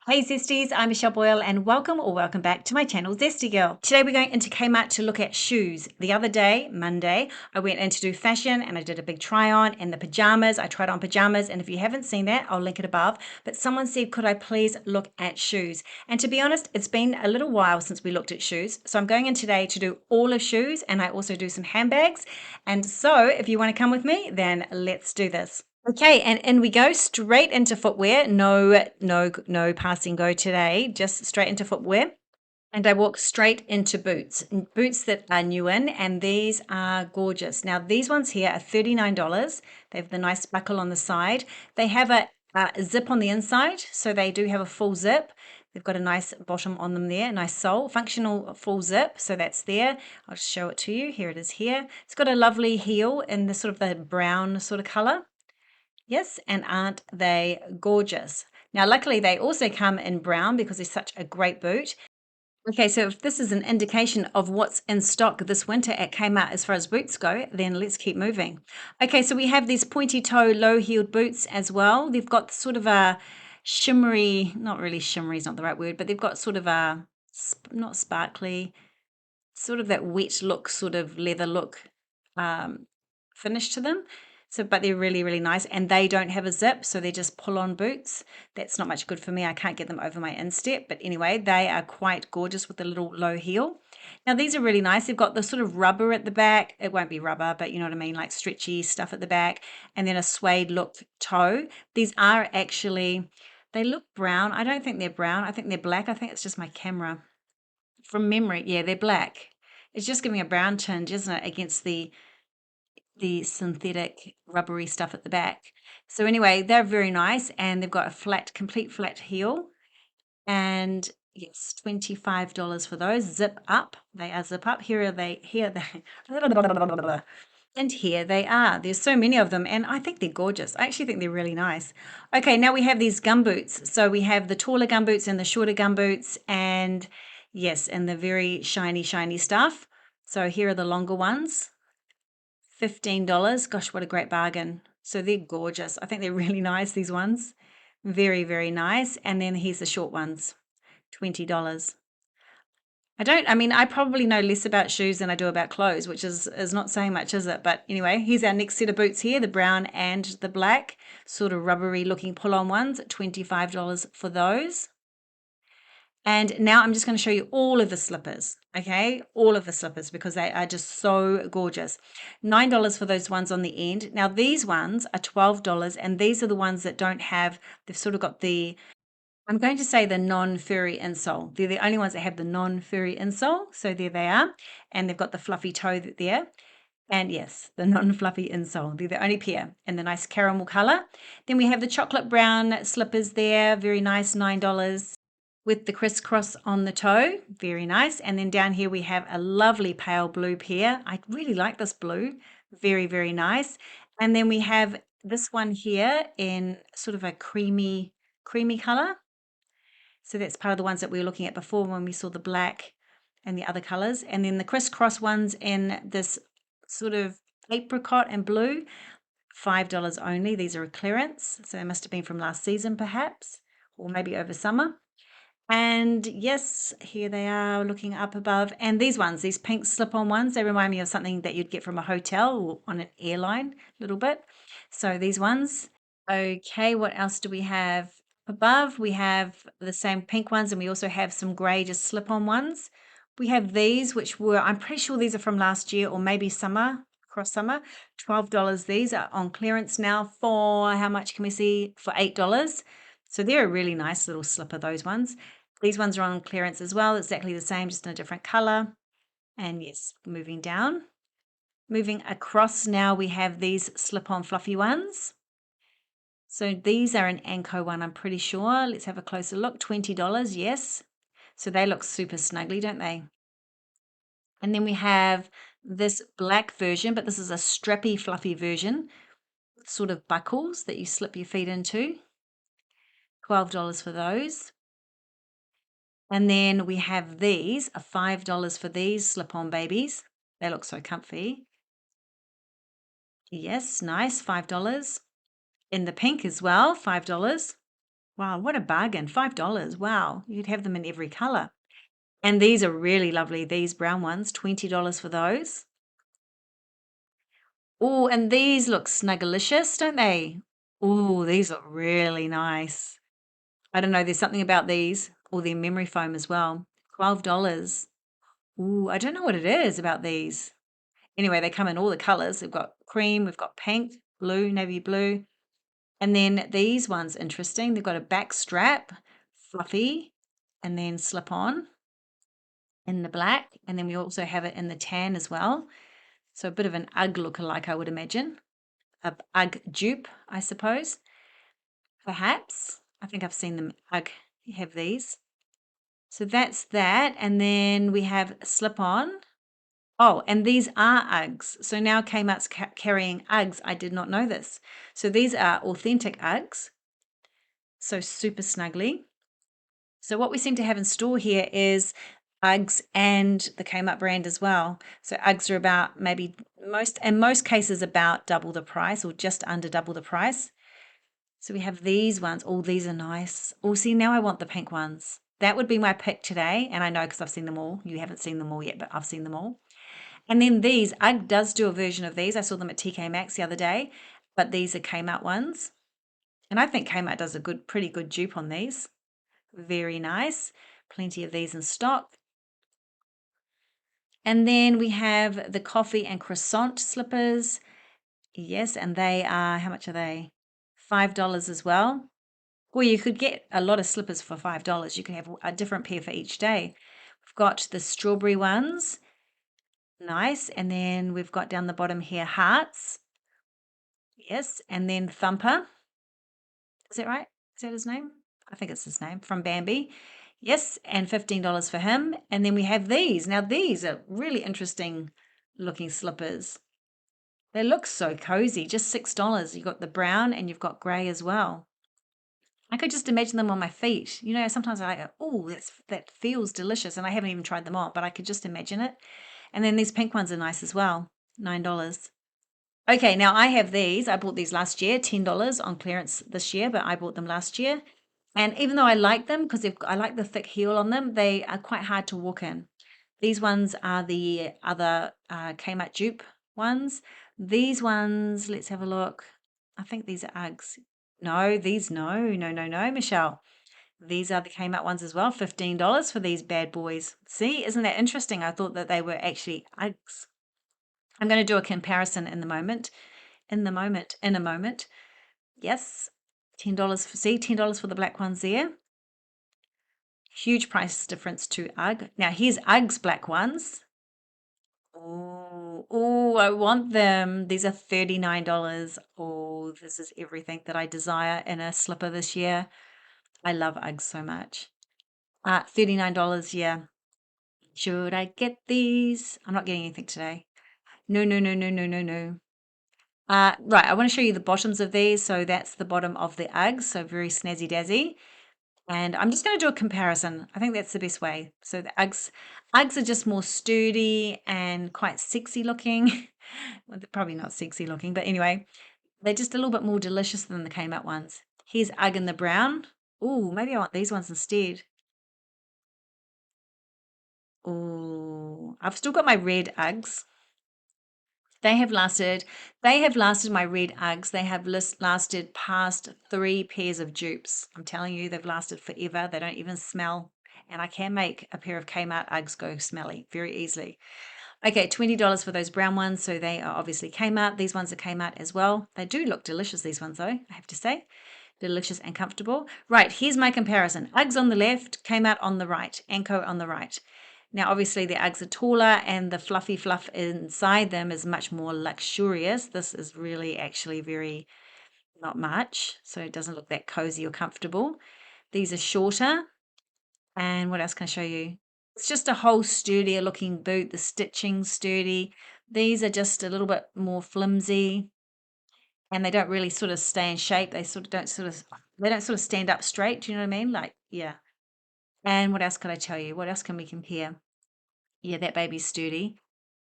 Hey Zesties, I'm Michelle Boyle and welcome back to my channel Zesty Girl. Today we're going into Kmart to look at shoes. The other day, Monday, I went in to do fashion and I did a big try on and the pajamas. I tried on pajamas, and if you haven't seen that, I'll link it above. But someone said, could I please look at shoes? And to be honest, it's been a little while since we looked at shoes. So I'm going in today to do all of shoes, and I also do some handbags. And so if you want to come with me, then let's do this. Okay, and in we go straight into footwear. No passing go today, just straight into footwear. And I walk straight into boots, boots that are new in, and these are gorgeous. Now, these ones here are $39. They have the nice buckle on the side. They have a zip on the inside, so they do have a full zip. They've got a nice bottom on them there, nice sole, functional full zip, so that's there. I'll just show it to you. Here it is here. It's got a lovely heel in the sort of the brown sort of color. Yes, and aren't they gorgeous? Now, luckily, they also come in brown because they're such a great boot. Okay, so if this is an indication of what's in stock this winter at Kmart as far as boots go, then let's keep moving. Okay, so we have these pointy toe, low heeled boots as well. They've got sort of a shimmery, not really shimmery is not the right word, but they've got sort of a, not sparkly, sort of that wet look, sort of leather look finish to them. So, but they're really, really nice, and they don't have a zip, so they're just pull-on boots. That's not much good for me. I can't get them over my instep, but anyway, they are quite gorgeous with the little low heel. Now, these are really nice. They've got the sort of rubber at the back. It won't be rubber, but you know what I mean, like stretchy stuff at the back, and then a suede look toe. These are actually, they look brown. I don't think they're brown. I think they're black. I think it's just my camera. From memory, yeah, they're black. It's just giving a brown tinge, isn't it, against the synthetic rubbery stuff at the back. So anyway, they're very nice, and they've got a flat, complete flat heel. And yes, $25 for those. Zip up. They are zip up. Here are they. Here they. And here they are. There's so many of them, and I think they're gorgeous. I actually think they're really nice. Okay, now we have these gum boots. So we have the taller gum boots and the shorter gum boots, and yes, and the very shiny, shiny stuff. So here are the longer ones. $15. Gosh, what a great bargain. So they're gorgeous. I think they're really nice, these ones. Very, very nice. And then here's the short ones, $20. I mean, I probably know less about shoes than I do about clothes, which is not saying much, is it? But anyway, here's our next set of boots here, the brown and the black, sort of rubbery looking pull-on ones, $25 for those. And now I'm just going to show you all of the slippers, okay? All of the slippers, because they are just so gorgeous. $9 for those ones on the end. Now these ones are $12, and these are the ones that don't have, they've sort of got the, I'm going to say the non-furry insole. They're the only ones that have the non-furry insole. So there they are. And they've got the fluffy toe there. And yes, the non-fluffy insole. They're the only pair in the nice caramel color. Then we have the chocolate brown slippers there. Very nice, $9 with the crisscross on the toe. Very nice. And then down here we have a lovely pale blue pair. I really like this blue. Very, very nice. And then we have this one here in sort of a creamy color. So that's part of the ones that we were looking at before when we saw the black and the other colors. And then the crisscross ones in this sort of apricot and blue, $5 only. These are a clearance. So they must have been from last season perhaps, or maybe over summer. And yes, here they are looking up above. And these ones, these pink slip-on ones, they remind me of something that you'd get from a hotel or on an airline a little bit. So these ones. Okay, what else do we have? Above, we have the same pink ones, and we also have some grey just slip-on ones. We have these, which were, I'm pretty sure these are from last year or maybe summer, across summer. $12. These are on clearance now for, how much can we see? For $8. So they're a really nice little slipper, those ones. These ones are on clearance as well, exactly the same, just in a different color. And yes, moving down. Moving across now, we have these slip-on fluffy ones. So these are an Anko one, I'm pretty sure. Let's have a closer look. $20, yes. So they look super snuggly, don't they? And then we have this black version, but this is a strappy, fluffy version with sort of buckles that you slip your feet into. $12 for those. And then we have these, a $5 for these slip-on babies. They look so comfy. Yes, nice, $5. In the pink as well, $5. Wow, what a bargain. $5. Wow, you'd have them in every color. And these are really lovely. These brown ones, $20 for those. Oh, and these look snuggalicious, don't they? Oh, these look really nice. I don't know, there's something about these, or their memory foam as well. $12. Ooh, I don't know what it is about these. Anyway, they come in all the colors. We've got cream, we've got pink, blue, navy blue. And then these ones, interesting. They've got a back strap, fluffy, and then slip on in the black. And then we also have it in the tan as well. So a bit of an Ugg lookalike, I would imagine. A Ugg dupe, I suppose. Perhaps. I think I've seen them Ugg have these. So that's that. And then we have slip on. Oh, and these are Uggs. So now Kmart's carrying Uggs. I did not know this. So these are authentic Uggs. So super snuggly. So what we seem to have in store here is Uggs and the Kmart brand as well. So Uggs are about maybe in most cases about double the price or just under double the price. So we have these ones. Oh, these are nice. Oh, see, now I want the pink ones. That would be my pick today. And I know because I've seen them all. You haven't seen them all yet, but I've seen them all. And then these, Ugg does do a version of these. I saw them at TK Maxx the other day, but these are Kmart ones. And I think Kmart does a pretty good dupe on these. Very nice. Plenty of these in stock. And then we have the coffee and croissant slippers. Yes, and they are, how much are they? $5 as well. Well, you could get a lot of slippers for $5. You could have a different pair for each day. We've got the strawberry ones. Nice. And then we've got down the bottom here hearts. Yes. And then Thumper. Is that right? Is that his name? I think it's his name, from Bambi. Yes. And $15 for him. And then we have these. Now, these are really interesting looking slippers. They look so cozy. Just $6. You've got the brown and you've got grey as well. I could just imagine them on my feet. You know, sometimes I go, oh, that feels delicious. And I haven't even tried them on, but I could just imagine it. And then these pink ones are nice as well, $9. Okay, now I have these. I bought these last year, $10 on clearance this year, but I bought them last year. And even though I like them, because I like the thick heel on them, they are quite hard to walk in. These ones are the other Kmart dupe ones. These ones, let's have a look. I think these are Uggs. No, no, Michelle. These are the Kmart ones as well, $15 for these bad boys. See, isn't that interesting? I thought that they were actually Uggs. I'm going to do a comparison in a moment. Yes, $10 $10 for the black ones there. Huge price difference to Ugg. Now here's Uggs black ones. Oh, I want them. These are $39. Oh, this is everything that I desire in a slipper this year. I love Uggs so much. $39, yeah. Should I get these? I'm not getting anything today. No, no, no, no, no, no, no. Right, I want to show you the bottoms of these. So that's the bottom of the Uggs, so very snazzy dazzy. And I'm just going to do a comparison. I think that's the best way. So the Uggs are just more sturdy and quite sexy looking. Well, they're probably not sexy looking, but anyway, they're just a little bit more delicious than the Kmart ones. Here's Ugg in the brown. Oh, maybe I want these ones instead. Oh, I've still got my red Uggs. They have lasted my red Uggs. They have lasted past 3 pairs of dupes. I'm telling you, they've lasted forever. They don't even smell. And I can make a pair of Kmart Uggs go smelly very easily. Okay, $20 for those brown ones. So they are obviously Kmart. These ones are Kmart as well. They do look delicious, these ones, though, I have to say. Delicious and comfortable. Right, here's my comparison. Uggs on the left, Kmart on the right, Anko on the right. Now, obviously, the Uggs are taller and the fluffy fluff inside them is much more luxurious. This is really actually very not much, so it doesn't look that cozy or comfortable. These are shorter. And what else can I show you? It's just a whole sturdier looking boot. The stitching sturdy. These are just a little bit more flimsy and they don't really sort of stay in shape. They don't sort of stand up straight. Do you know what I mean? Like, yeah. And what else could I tell you? What else can we compare? Yeah, that baby's sturdy.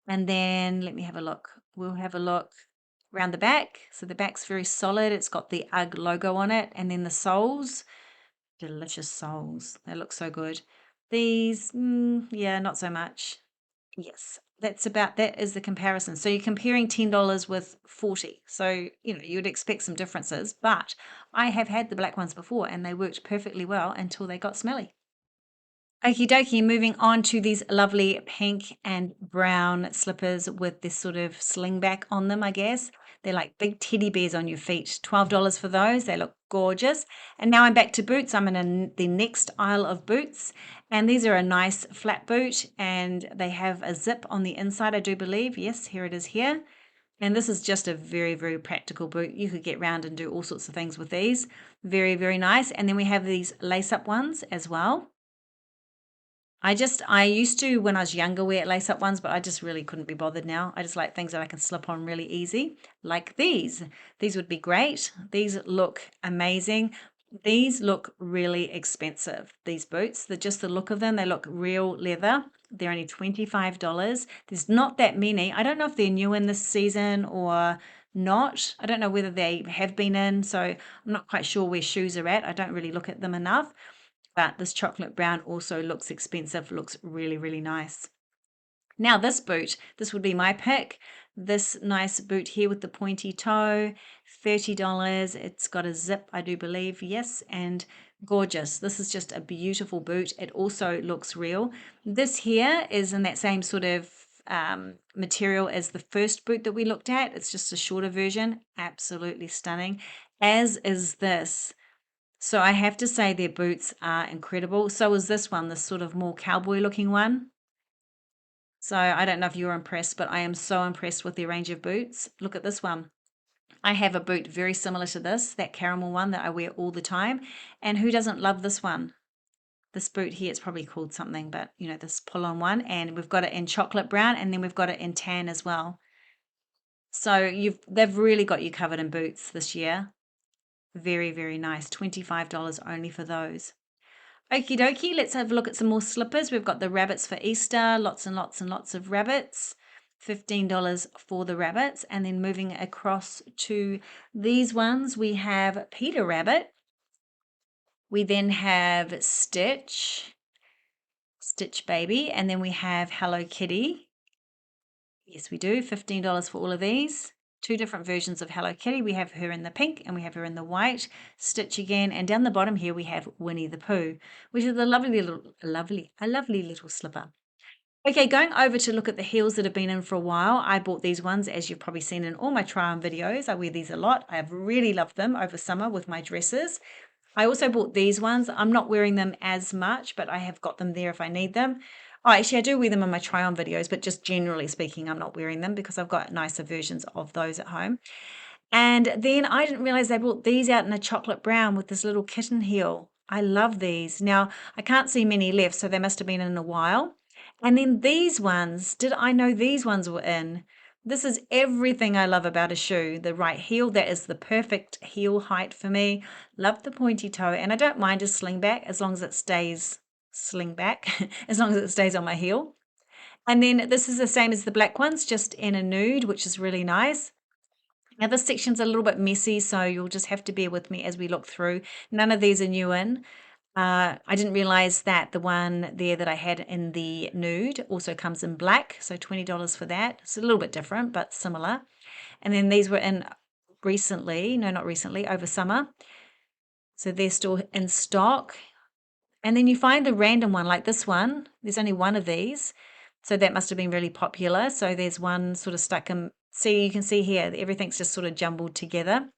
And then let me have a look. We'll have a look around the back. So the back's very solid. It's got the UGG logo on it. And then the soles, Delicious soles. They look so good. These, yeah, not so much. Yes, that is the comparison. So you're comparing $10 with 40. So, you'd expect some differences, but I have had the black ones before and they worked perfectly well until they got smelly. Okie dokie, moving on to these lovely pink and brown slippers with this sort of sling back on them, I guess. They're like big teddy bears on your feet. $12 for those. They look gorgeous. And now I'm back to boots. I'm in the next aisle of boots. And these are a nice flat boot and they have a zip on the inside, I do believe. Yes, here it is here. And this is just a very, very practical boot. You could get round and do all sorts of things with these. Very, very nice. And then we have these lace-up ones as well. I used to, when I was younger, wear lace up ones, but I just really couldn't be bothered now. I just like things that I can slip on really easy, like these. These would be great. These look amazing. These look really expensive, these boots. Just the look of them, they look real leather. They're only $25. There's not that many. I don't know if they're new in this season or not. I don't know whether they have been in, so I'm not quite sure where shoes are at. I don't really look at them enough. But this chocolate brown also looks expensive, looks really, really nice. Now this boot, this would be my pick. This nice boot here with the pointy toe, $30. It's got a zip, I do believe, yes, and gorgeous. This is just a beautiful boot. It also looks real. This here is in that same sort of material as the first boot that we looked at. It's just a shorter version, absolutely stunning, as is this. So I have to say their boots are incredible. So is this one, this sort of more cowboy looking one. So I don't know if you're impressed, but I am so impressed with their range of boots. Look at this one. I have a boot very similar to this, that caramel one that I wear all the time. And who doesn't love this one? This boot here, it's probably called something, but this pull-on one. And we've got it in chocolate brown and then we've got it in tan as well. So they've really got you covered in boots this year. Very, very nice. $25 only for those. Okie dokie, let's have a look at some more slippers. We've got the rabbits for Easter, lots and lots and lots of rabbits. $15 for the rabbits. And then moving across to these ones, we have Peter Rabbit. We then have Stitch Baby, and then we have Hello Kitty. Yes, we do. $15 for all of these. Two different versions of Hello Kitty. We have her in the pink and we have her in the white. Stitch again, and down the bottom here we have Winnie the Pooh, which is a lovely little slipper. Okay, going over to look at the heels that have been in for a while. I bought these ones, as you've probably seen in all my try-on videos. I wear these a lot. I have really loved them over summer with my dresses. I also bought these ones. I'm not wearing them as much, but I have got them there if I need them. Oh, actually, I do wear them in my try-on videos, but just generally speaking, I'm not wearing them because I've got nicer versions of those at home. And then I didn't realize they brought these out in a chocolate brown with this little kitten heel. I love these. Now, I can't see many left, so they must have been in a while. And then these ones, did I know these ones were in? This is everything I love about a shoe. The right heel, that is the perfect heel height for me. Love the pointy toe, and I don't mind a sling back as long as it stays sling back, as long as it stays on my heel. And then this is the same as the black ones, just in a nude, which is really nice. Now this section's a little bit messy, so you'll just have to bear with me as we look through. None of these are new in. I didn't realize that the one there that I had in the nude also comes in black, so $20 for that. It's a little bit different, but similar. And then these were in recently, no, not recently, over summer. So they're still in stock. And then you find a random one like this one. There's only one of these. So that must have been really popular. So there's one sort of stuck in. See, you can see here, everything's just sort of jumbled together.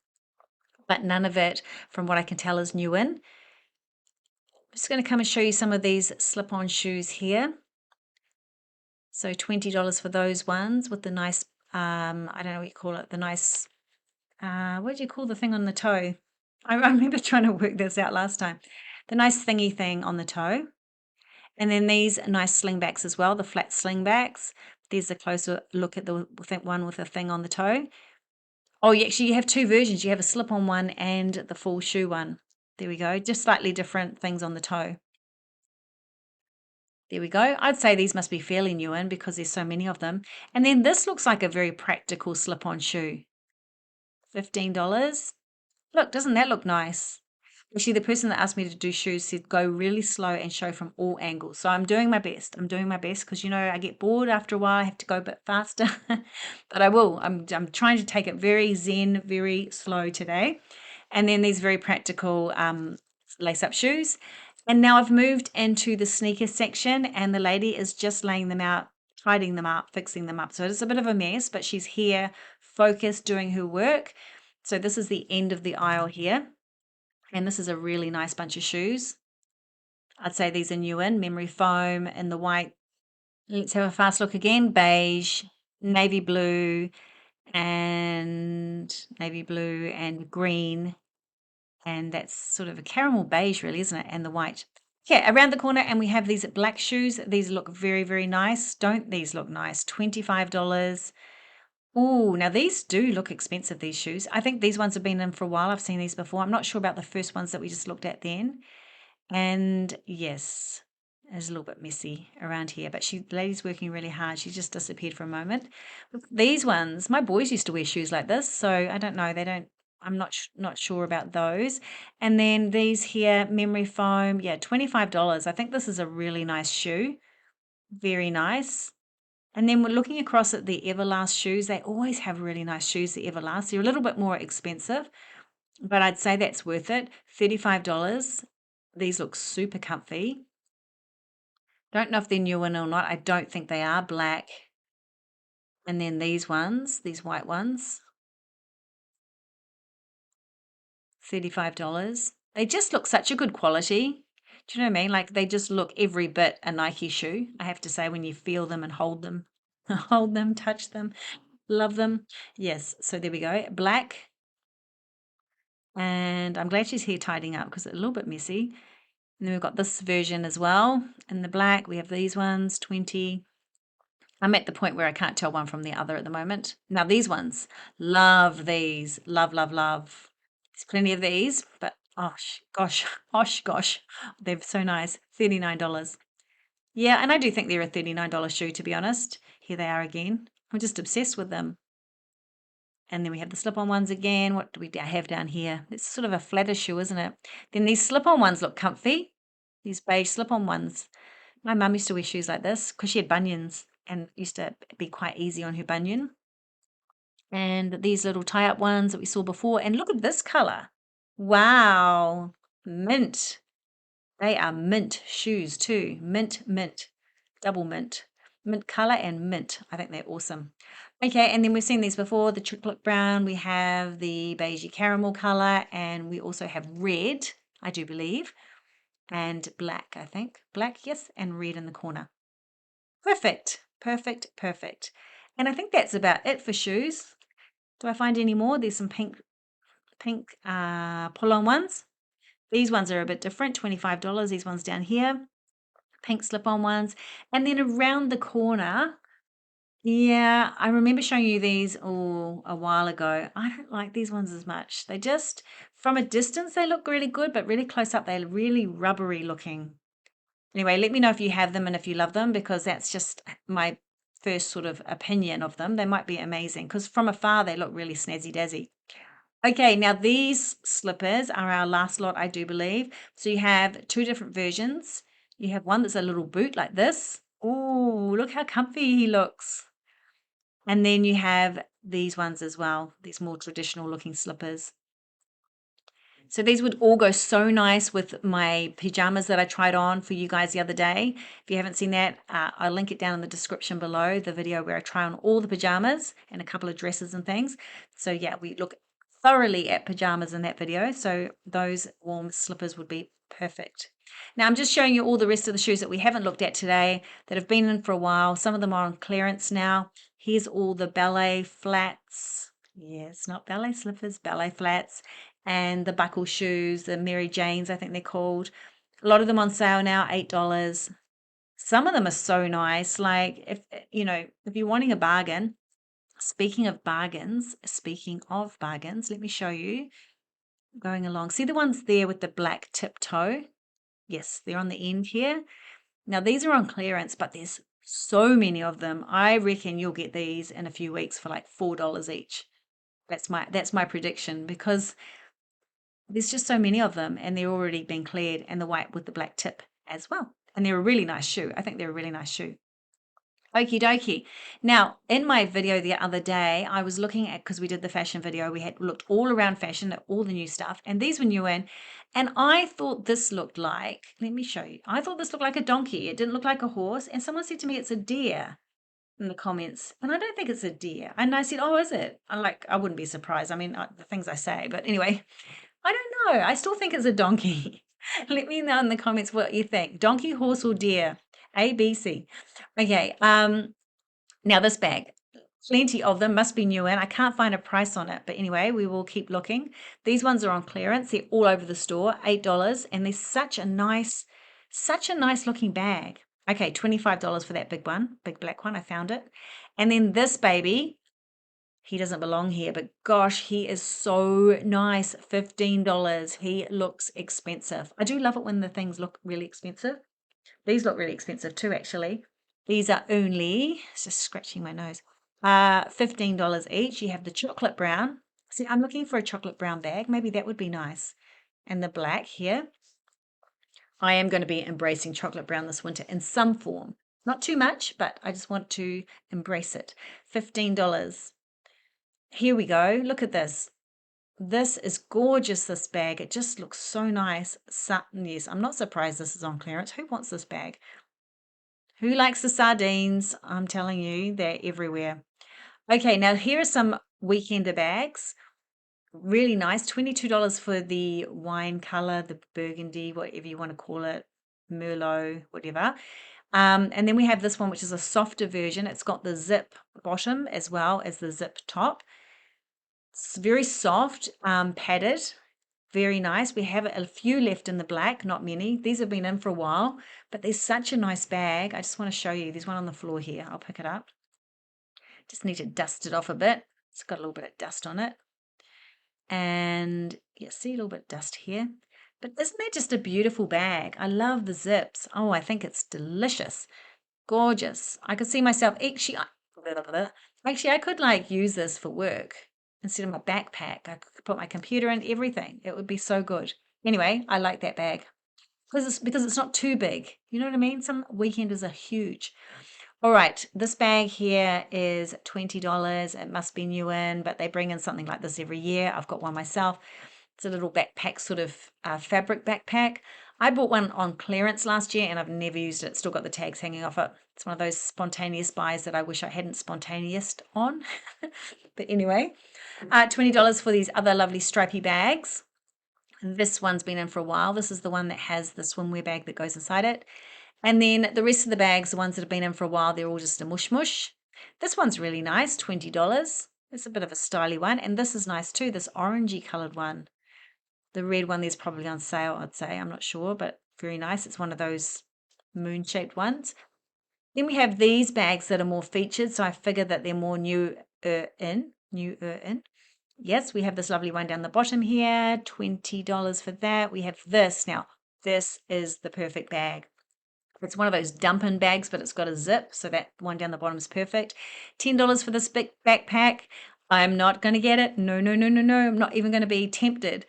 But none of it, from what I can tell, is new in. I'm just going to come and show you some of these slip-on shoes here. So $20 for those ones with the nice, I don't know what you call it, the nice, what do you call the thing on the toe? I remember trying to work this out last time. The nice thingy thing on the toe. And then these nice slingbacks as well, the flat slingbacks. There's a closer look at the one with the thing on the toe. Oh, you have two versions. You have a slip-on one and the full shoe one. There we go. Just slightly different things on the toe. There we go. I'd say these must be fairly new in because there's so many of them. And then this looks like a very practical slip-on shoe. $15. Look, doesn't that look nice? Actually, the person that asked me to do shoes said go really slow and show from all angles. So I'm doing my best. I'm doing my best because, you know, I get bored after a while. I have to go a bit faster, but I will. I'm trying to take it very zen, very slow today. And then these very practical lace-up shoes. And now I've moved into the sneaker section, and the lady is just laying them out, tidying them up, fixing them up. So it's a bit of a mess, but she's here, focused, doing her work. So this is the end of the aisle here. And this is a really nice bunch of shoes. I'd say these are new in memory foam in the white. Let's have a fast look again. Beige, navy blue, and green. And that's sort of a caramel beige, really, isn't it? And the white. Okay, around the corner, and we have these black shoes. These look very, very nice. Don't these look nice? $25. Oh, now these do look expensive, these shoes. I think these ones have been in for a while. I've seen these before. I'm not sure about the first ones that we just looked at then. And yes, it's a little bit messy around here, but the lady's working really hard. She just disappeared for a moment. These ones, my boys used to wear shoes like this, so I don't know. I'm not sure about those. And then these here, memory foam, yeah, $25. I think this is a really nice shoe. Very nice. And then we're looking across at the Everlast shoes. They always have really nice shoes, the Everlast. They're a little bit more expensive, but I'd say that's worth it. $35. These look super comfy. Don't know if they're new or not. I don't think they are. Black. And then these ones, these white ones, $35. They just look such a good quality. Do you know what I mean? Like they just look every bit a Nike shoe, I have to say, when you feel them and hold them, hold them, touch them, love them. Yes, so there we go. Black. And I'm glad she's here tidying up because it's a little bit messy. And then we've got this version as well. In the black, we have these ones, 20. I'm at the point where I can't tell one from the other at the moment. Now these ones, love these. Love, love, love. There's plenty of these, but gosh, they're so nice. $39. Yeah, and I do think they're a $39 shoe, to be honest. Here they are again. I'm just obsessed with them. And then we have the slip-on ones again. What do we have down here? It's sort of a flatter shoe, isn't it? Then these slip-on ones look comfy. These beige slip-on ones. My mum used to wear shoes like this because she had bunions and used to be quite easy on her bunion. And these little tie-up ones that we saw before. And look at this color. Wow. Mint. They are mint shoes too. Mint, mint. Double mint. Mint color and mint. I think they're awesome. Okay, and then we've seen these before. The chocolate brown. We have the beigey caramel color. And we also have red, I do believe. And black, I think. Black, yes, and red in the corner. Perfect, perfect, perfect. And I think that's about it for shoes. Do I find any more? There's some pink pull-on ones. These ones are a bit different, $25. These ones down here, pink slip-on ones. And then around the corner, yeah, I remember showing you these a while ago. I don't like these ones as much. They just, from a distance, they look really good, but really close up, they're really rubbery looking. Anyway, let me know if you have them and if you love them, because that's just my first sort of opinion of them. They might be amazing because from afar they look really snazzy dazzy. Okay, now these slippers are our last lot, I do believe. So you have two different versions. You have one that's a little boot like this. Oh, look how comfy he looks. And then you have these ones as well, these more traditional looking slippers. So these would all go so nice with my pajamas that I tried on for you guys the other day. If you haven't seen that, I'll link it down in the description below, the video where I try on all the pajamas and a couple of dresses and things. So yeah, we look thoroughly at pajamas in that video. So those warm slippers would be perfect. Now I'm just showing you all the rest of the shoes that we haven't looked at today that have been in for a while. Some of them are on clearance now. Here's all the ballet flats. Yes, not ballet slippers, ballet flats. And the buckle shoes, the Mary Janes, I think they're called. A lot of them on sale now, $8. Some of them are so nice. Like if you're wanting a bargain, speaking of bargains, let me show you. Going along. See the ones there with the black tip toe? Yes, they're on the end here. Now these are on clearance, but there's so many of them. I reckon you'll get these in a few weeks for like $4 each. That's my prediction, because There's just so many of them, and they're already been cleared, and the white with the black tip as well. And they're a really nice shoe. I think they're a really nice shoe. Okie dokie. Now, in my video the other day, I was looking at, because we did the fashion video, we had looked all around fashion at all the new stuff, and these were new in, and I thought this looked like, let me show you, I thought this looked like a donkey. It didn't look like a horse, and someone said to me it's a deer in the comments, and I don't think it's a deer. And I said, oh, is it? I wouldn't be surprised. I mean, the things I say, but anyway, I don't know. I still think it's a donkey. Let me know in the comments what you think. Donkey, horse, or deer? A, B, C. Okay. Now this bag, plenty of them, must be new in. I can't find a price on it, but anyway, we will keep looking. These ones are on clearance. They're all over the store, $8, and they're such a nice looking bag. Okay, $25 for that big one, big black one. I found it. And then this baby, he doesn't belong here, but gosh, he is so nice. $15. He looks expensive. I do love it when the things look really expensive. These look really expensive too, actually. These are only, just scratching my nose, $15 each. You have the chocolate brown. See, I'm looking for a chocolate brown bag. Maybe that would be nice. And the black here. I am going to be embracing chocolate brown this winter in some form. Not too much, but I just want to embrace it. $15. Here we go. Look at this. This is gorgeous, this bag. It just looks so nice. Yes, I'm not surprised this is on clearance. Who wants this bag? Who likes the sardines? I'm telling you, they're everywhere. Okay, now here are some weekender bags. Really nice. $22 for the wine color, the burgundy, whatever you want to call it, Merlot, whatever. And then we have this one, which is a softer version. It's got the zip bottom as well as the zip top. It's very soft, padded, very nice. We have a few left in the black, not many. These have been in for a while, but they're such a nice bag. I just want to show you. There's one on the floor here. I'll pick it up. Just need to dust it off a bit. It's got a little bit of dust on it. And yeah, see a little bit of dust here. But isn't that just a beautiful bag? I love the zips. Oh, I think it's delicious. Gorgeous. I could see myself actually I could like use this for work instead of my backpack. I could put my computer in, everything. It would be so good. Anyway, I like that bag because it's not too big. You know what I mean? Some weekenders are huge. All right, this bag here is $20. It must be new in, but they bring in something like this every year. I've got one myself. It's a little backpack, sort of fabric backpack. I bought one on clearance last year and I've never used it. Still got the tags hanging off it. It's one of those spontaneous buys that I wish I hadn't spontaneous on. But anyway, $20 for these other lovely stripy bags. This one's been in for a while. This is the one that has the swimwear bag that goes inside it. And then the rest of the bags, the ones that have been in for a while, they're all just a mush mush. This one's really nice, $20. It's a bit of a styly one. And this is nice too, this orangey coloured one. The red one, there's probably on sale, I'd say. I'm not sure, but very nice. It's one of those moon-shaped ones. Then we have these bags that are more featured, so I figure that they're more newer in. Yes, we have this lovely one down the bottom here, $20 for that. We have this. Now, this is the perfect bag. It's one of those dumping bags, but it's got a zip, so that one down the bottom is perfect. $10 for this big backpack. I'm not going to get it. No, no, no, no, no. I'm not even going to be tempted.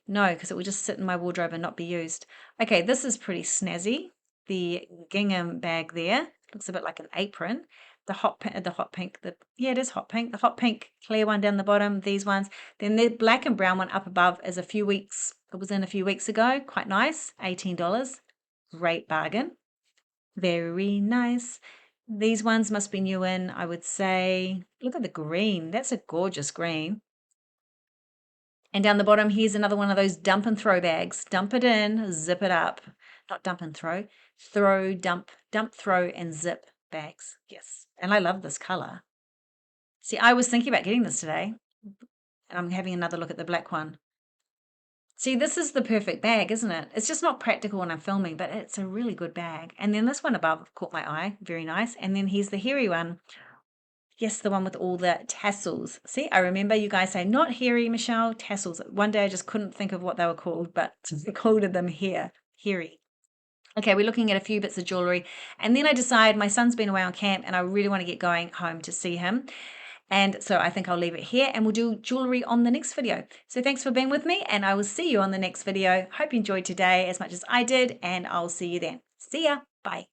No, because it will just sit in my wardrobe and not be used. Okay, this is pretty snazzy. The gingham bag there looks a bit like an apron. The hot pink, yeah, it is hot pink. The hot pink clear one down the bottom, these ones. Then the black and brown one up above is it was in a few weeks ago. Quite nice, $18. Great bargain. Very nice. These ones must be new in, I would say. Look at the green. That's a gorgeous green. And down the bottom, here's another one of those dump and throw bags. Dump it in, zip it up. Not dump and throw. Throw, dump, throw, and zip bags. Yes. And I love this color. See, I was thinking about getting this today. And I'm having another look at the black one. See, this is the perfect bag, isn't it? It's just not practical when I'm filming, but it's a really good bag. And then this one above caught my eye. Very nice. And then here's the hairy one. Yes, the one with all the tassels. See, I remember you guys saying, not hairy, Michelle, tassels. One day I just couldn't think of what they were called, but I called them hairy. Okay, we're looking at a few bits of jewelry. And then I decide my son's been away on camp and I really want to get going home to see him. And so I think I'll leave it here and we'll do jewelry on the next video. So thanks for being with me and I will see you on the next video. Hope you enjoyed today as much as I did and I'll see you then. See ya. Bye.